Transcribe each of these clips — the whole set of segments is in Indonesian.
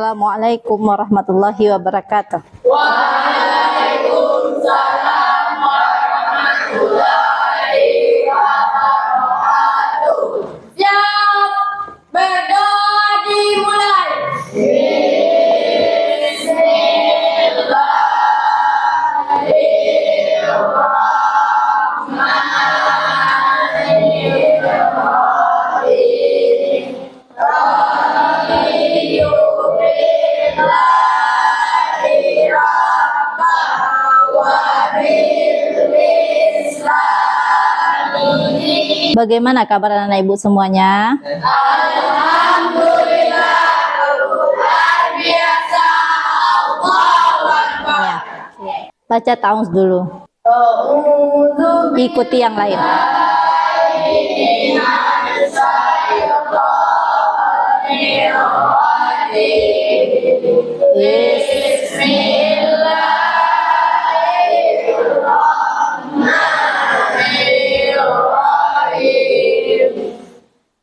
Assalamualaikum warahmatullahi wabarakatuh. Waalaikumsalam warahmatullahi wabarakatuh. Siap, berdoa dimulai. Bagaimana kabar anak ibu semuanya? Alhamdulillah, luar biasa. Allahu Akbar. Baca ta'awuz dulu. Ikuti yang lain.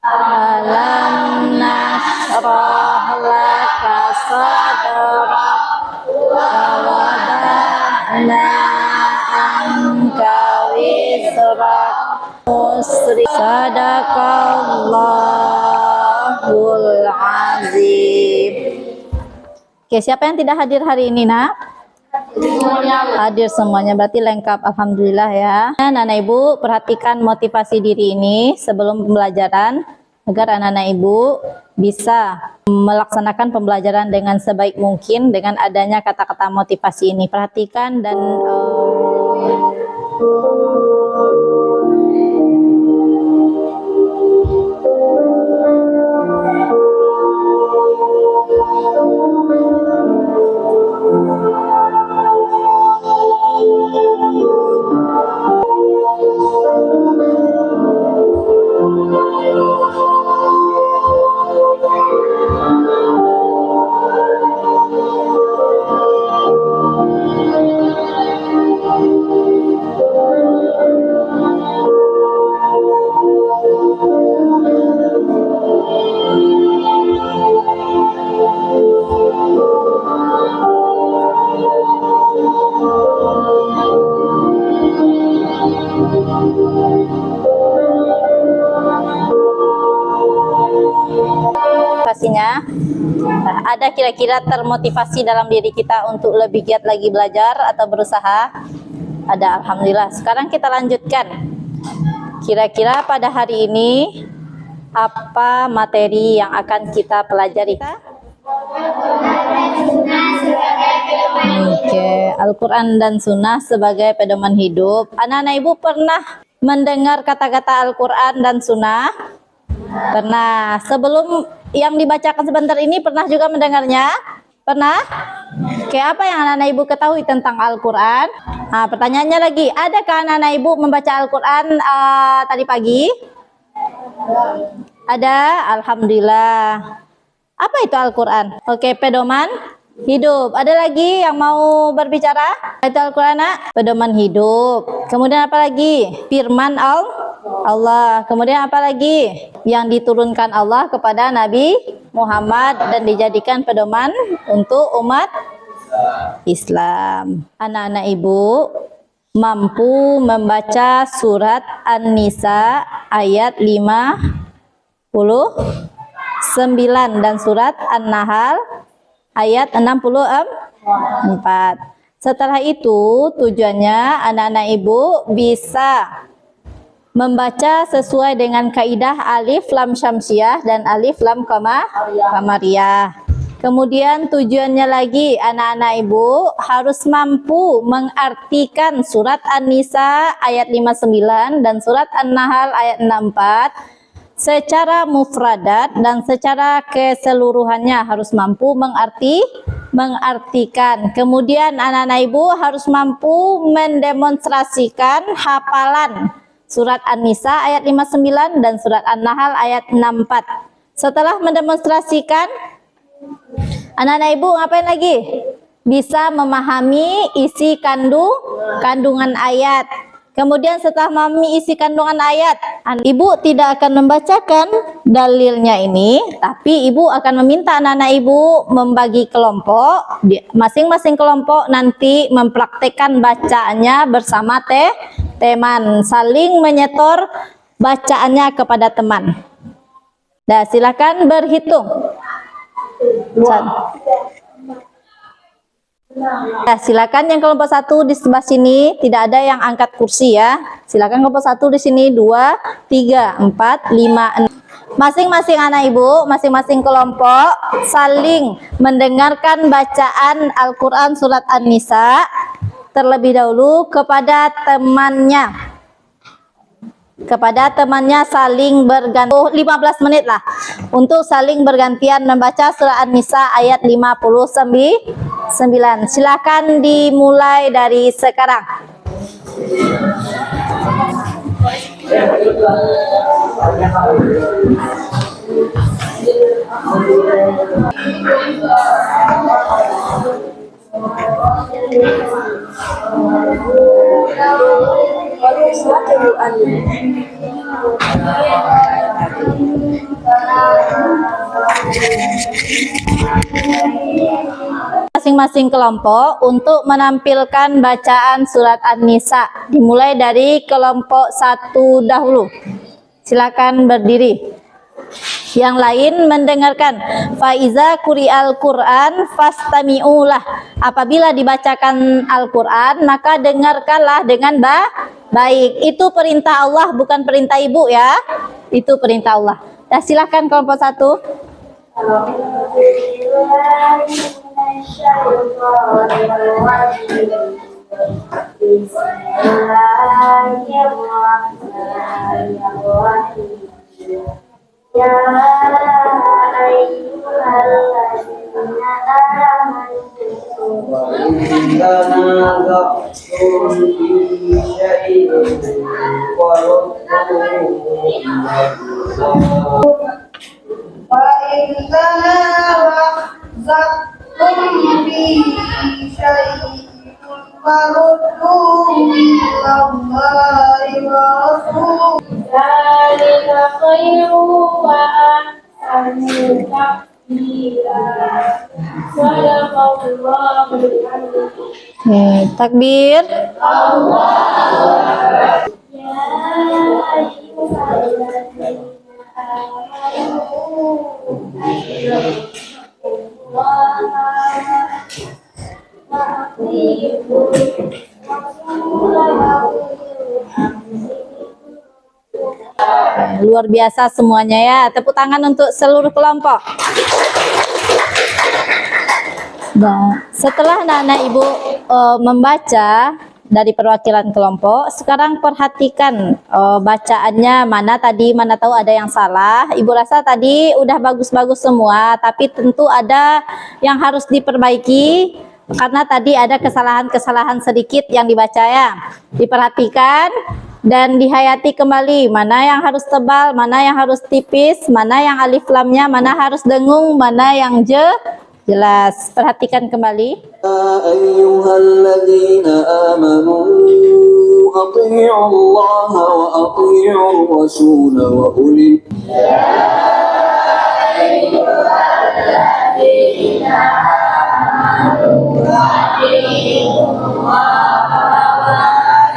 Alam nashrah laka sadrak wa wada'na anka wizrak musri sadaqallahul azim. Oke, siapa yang tidak hadir hari ini, nak? Hadir semuanya, berarti lengkap, alhamdulillah ya. Anak-anak ibu perhatikan motivasi diri ini sebelum pembelajaran agar anak-anak ibu bisa melaksanakan pembelajaran dengan sebaik mungkin dengan adanya kata-kata motivasi ini. Perhatikan dan motivasinya. Ada kira-kira termotivasi dalam diri kita untuk lebih giat lagi belajar atau berusaha? Ada, alhamdulillah. Sekarang kita lanjutkan. Kira-kira pada hari ini apa materi yang akan kita pelajari? Oke, Al-Quran dan Sunnah sebagai pedoman hidup. Anak-anak ibu pernah mendengar kata-kata Al-Quran dan Sunnah? Pernah. Sebelum yang dibacakan sebentar ini pernah juga mendengarnya? Pernah? Oke, apa yang anak-anak ibu ketahui tentang Al-Quran? Nah, pertanyaannya lagi, adakah anak-anak ibu membaca Al-Quran tadi pagi? Ada, alhamdulillah. Apa itu Al-Quran? Oke, pedoman hidup. Ada lagi yang mau berbicara? Itu Al-Quran, nak? Pedoman hidup. Kemudian apa lagi? Firman Allah. Kemudian apa lagi? Yang diturunkan Allah kepada Nabi Muhammad dan dijadikan pedoman untuk umat Islam. Anak-anak ibu mampu membaca surat An-Nisa ayat 59 dan surat An-Nahl ayat 64. Setelah itu tujuannya anak-anak ibu bisa membaca sesuai dengan kaidah alif lam syamsiah dan alif lam qamariyah. Kemudian tujuannya lagi anak-anak ibu harus mampu mengartikan surat An-Nisa ayat 59 dan surat An-Nahl ayat 64 secara mufradat dan secara keseluruhannya harus mampu mengartikan. Kemudian anak-anak ibu harus mampu mendemonstrasikan hafalan surat An-Nisa ayat 59 dan surat An-Nahl ayat 64. Setelah mendemonstrasikan, anak-anak ibu ngapain lagi? Bisa memahami isi kandungan ayat. Kemudian setelah memahami isi kandungan ayat, ibu tidak akan membacakan dalilnya ini, tapi ibu akan meminta anak-anak ibu membagi kelompok. Masing-masing kelompok nanti mempraktekkan bacaannya bersama teman, saling menyetor bacaannya kepada teman. Nah, silakan berhitung. Nah, silakan yang kelompok 1 di sebelah sini, tidak ada yang angkat kursi ya. Silakan kelompok 1 di sini, 2, 3, 4, 5, 6. Masing-masing anak ibu, masing-masing kelompok saling mendengarkan bacaan Al-Quran surat An-Nisa terlebih dahulu kepada temannya. Saling bergantian 15 menit lah untuk saling bergantian membaca surah An-Nisa ayat 59. Silakan dimulai dari sekarang. Masing-masing kelompok untuk menampilkan bacaan surat An-Nisa. Dimulai dari kelompok 1 dahulu. Silakan berdiri. Yang lain mendengarkan. Faiza quri'al Qur'an fastami'ulah. Apabila dibacakan Al-Qur'an, maka dengarkanlah dengan baik. Itu perintah Allah, bukan perintah ibu ya. Itu perintah Allah. Nah, silakan kelompok 1. Ya ayyuhalladzina amanu wa in tanaza'tum fi syai'in farudduhu ilallahi wa rasul dzalika khairu wa ahsanu ta'wila. Sadaqallahul azim. Takbir. Ya ayyuhalladzina Luar biasa semuanya ya. Tepuk tangan untuk seluruh kelompok. Nah, setelah anak-anak ibu membaca dari perwakilan kelompok, sekarang perhatikan bacaannya mana tadi, mana tahu ada yang salah. Ibu rasa tadi udah bagus-bagus semua, tapi tentu ada yang harus diperbaiki karena tadi ada kesalahan-kesalahan sedikit yang dibaca ya. Diperhatikan dan dihayati kembali mana yang harus tebal, mana yang harus tipis, mana yang alif lamnya, mana harus dengung, mana yang jelas. Perhatikan kembali. Ayyuhalladzina amanu athi'u Allah wa athi'u Rasul wa ulil ayyuhalladzina amanu athi'u Allah wa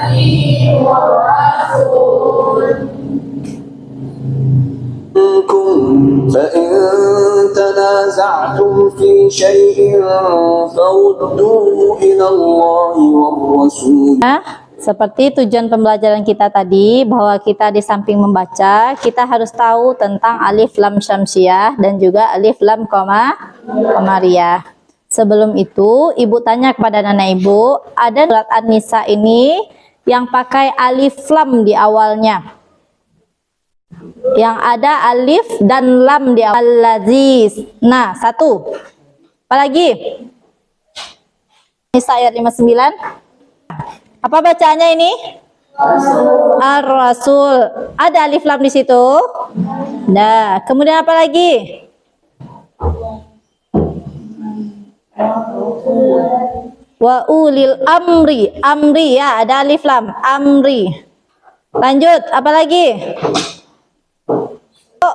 athi'u Rasul. فإن تنازعتم في شيء فردوه إلى الله والرسول. Seperti tujuan pembelajaran kita tadi, bahwa kita di samping membaca, kita harus tahu tentang alif lam syamsiah dan juga alif lam qamariyah. Sebelum itu, ibu tanya kepada anak ibu, ada surat An-Nisa ini yang pakai alif lam di awalnya. Yang ada alif dan lam di awal. Al-Aziz. Nah, satu. Apalagi? Nisa ayat 59. Apa bacaannya ini? Ar-Rasul. Ada alif lam di situ? Nah, kemudian apa lagi? Wa ulil amri. Amri ya, ada alif lam. Amri. Lanjut, apa lagi?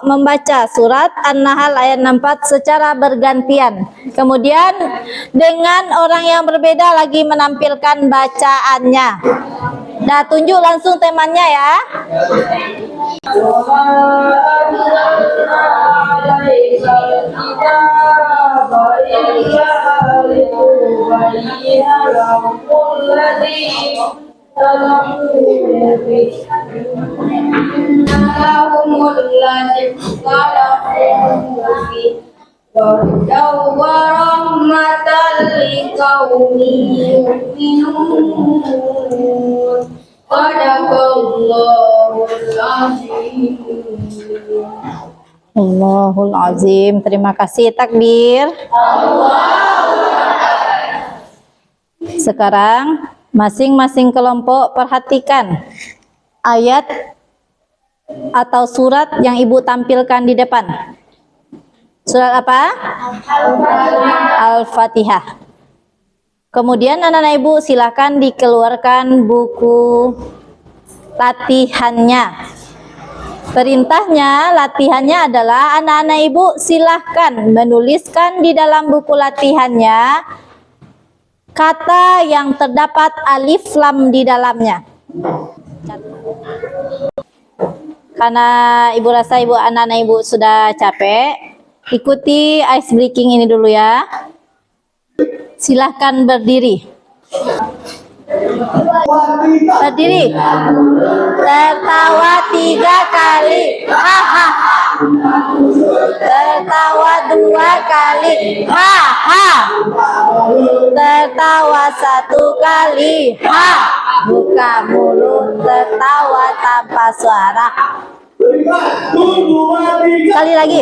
membaca surat An-Nahl ayat 64 secara bergantian. Kemudian dengan orang yang berbeda lagi menampilkan bacaannya. Nah, tunjuk langsung temannya ya. Allahul Azim. Terima kasih. Takbir. Sekarang masing-masing kelompok perhatikan ayat atau surat yang ibu tampilkan di depan. Surat apa? Al-Fatihah. Kemudian anak-anak ibu silakan dikeluarkan buku latihannya. Perintahnya, latihannya adalah anak-anak ibu silahkan menuliskan di dalam buku latihannya kata yang terdapat alif lam di dalamnya. Karena ibu rasa ibu anak-anak ibu sudah capek, ikuti ice breaking ini dulu ya. Silahkan berdiri. Berdiri. Tertawa 3 kali. Ha. Tertawa 2 kali. Ha. Tertawa 1 kali. Ha. Buka mulut tertawa tanpa suara. Sekali lagi.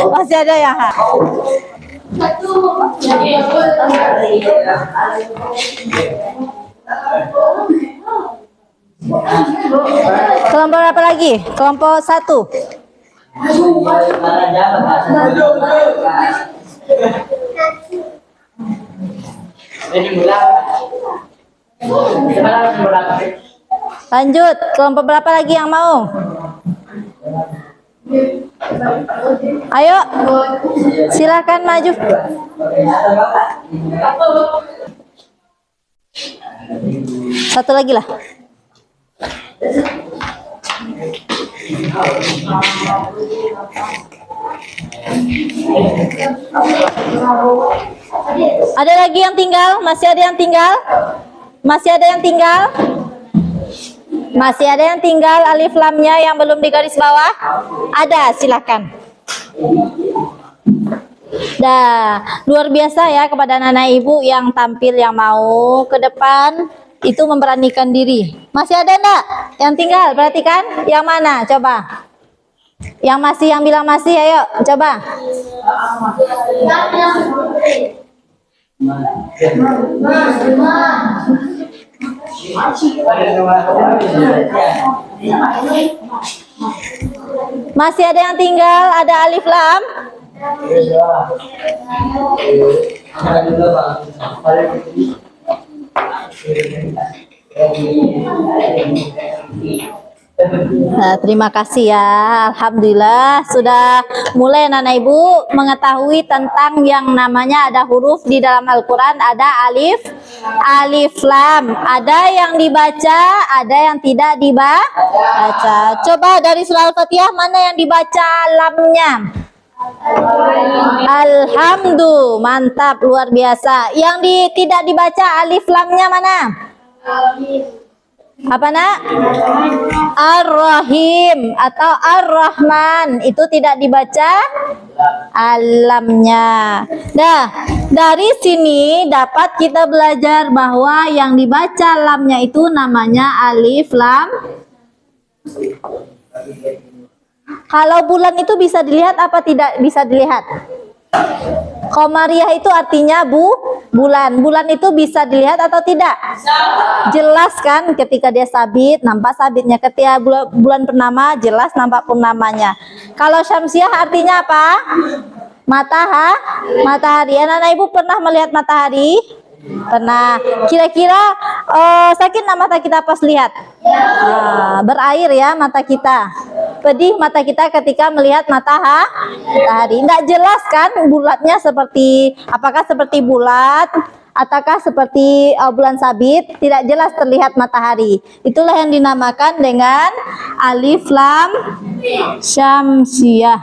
Masih ada ya, Ha? Kelompok berapa lagi? Kelompok 1. Lanjut, kelompok berapa lagi yang mau? Ayo, silakan maju. Satu lagi lah. Ada lagi yang tinggal? Masih ada yang tinggal? Masih ada yang tinggal? Masih ada yang tinggal alif lamnya yang belum di garis bawah? Ada, silakan. Dah, luar biasa ya kepada anak-anak ibu yang tampil, yang mau ke depan itu memberanikan diri. Masih ada enggak yang tinggal? Perhatikan yang mana, coba. Yang masih, yang bilang masih, ayo coba. Masih ada yang tinggal, ada alif lam. Nah, terima kasih ya. Alhamdulillah sudah mulai anak ibu mengetahui tentang yang namanya ada huruf di dalam Al-Quran. Ada alif, alif lam. Ada yang dibaca, ada yang tidak dibaca. Coba dari surah Al-Fatihah mana yang dibaca lamnya? Alhamdulillah, mantap, luar biasa. Yang tidak dibaca alif lamnya mana? Apa nak? Ar-Rahim atau Ar-Rahman, itu tidak dibaca alamnya. Nah, dari sini dapat kita belajar bahwa yang dibaca lamnya itu namanya alif lam. Kalau bulan itu bisa dilihat apa tidak bisa dilihat? Qamariyah itu artinya bulan. Bulan itu bisa dilihat atau tidak? Jelas kan ketika dia sabit, nampak sabitnya. Ketika bulan purnama, jelas nampak purnamanya. Kalau syamsiah artinya apa? Matahari. Anak-anak ibu pernah melihat matahari? Pernah. Kira-kira sakit nggak mata kita pas lihat? Berair ya mata kita. Pedih mata kita ketika melihat matahari. Tidak jelas kan bulatnya seperti, apakah seperti bulat ataukah seperti bulan sabit? Tidak jelas terlihat matahari. Itulah yang dinamakan dengan alif lam syamsiah.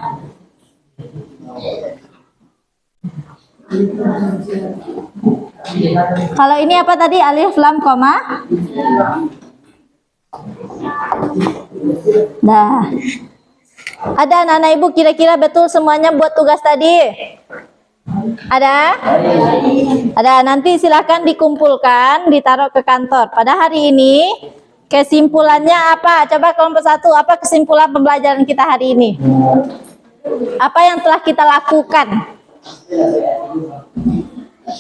Kalau ini apa tadi? Alif lam koma. Nah, ada anak-anak ibu kira-kira betul semuanya buat tugas tadi? Ada? Ada. Nanti silakan dikumpulkan, ditaruh ke kantor. Pada hari ini kesimpulannya apa? Coba kelompok 1, apa kesimpulan pembelajaran kita hari ini? Apa yang telah kita lakukan?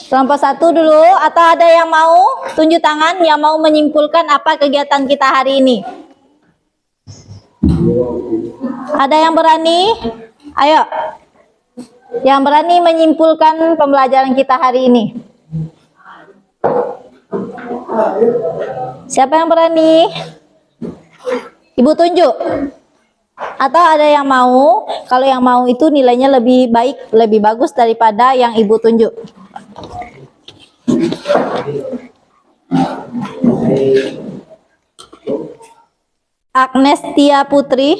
Kelompok 1 dulu, atau ada yang mau tunjuk tangan yang mau menyimpulkan apa kegiatan kita hari ini? Ada yang berani? Ayo. Yang berani menyimpulkan pembelajaran kita hari ini? Siapa yang berani? Ibu tunjuk. Atau ada yang mau? Kalau yang mau itu nilainya lebih baik, lebih bagus daripada yang ibu tunjuk. Agnes Tia Putri.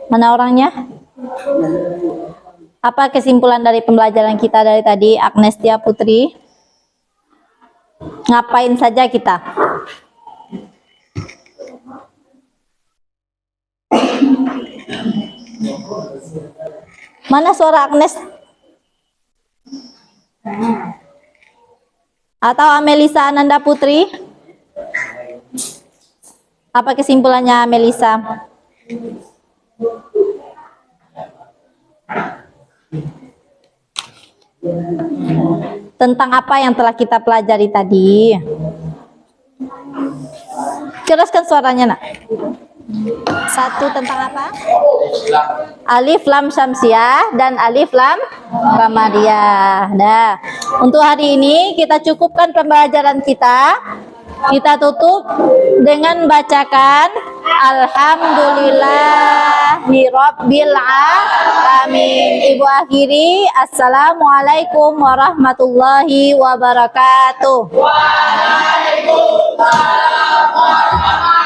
Mana orangnya? Apa kesimpulan dari pembelajaran kita dari tadi, Agnes Tia Putri? Ngapain saja kita? Mana suara Agnes? Atau Amelisa Ananda Putri? Apa kesimpulannya Amelisa? Tentang apa yang telah kita pelajari tadi? Keraskan suaranya, Nak. 1 tentang apa? Alif lam syamsiah dan alif lam qamariyah. Nah, untuk hari ini kita cukupkan pembelajaran kita. Kita tutup dengan bacakan Alhamdulillahirabbil alamin. Ibu akhiri, assalamualaikum warahmatullahi wabarakatuh. Waalaikumsalam warahmatullahi wabarakatuh.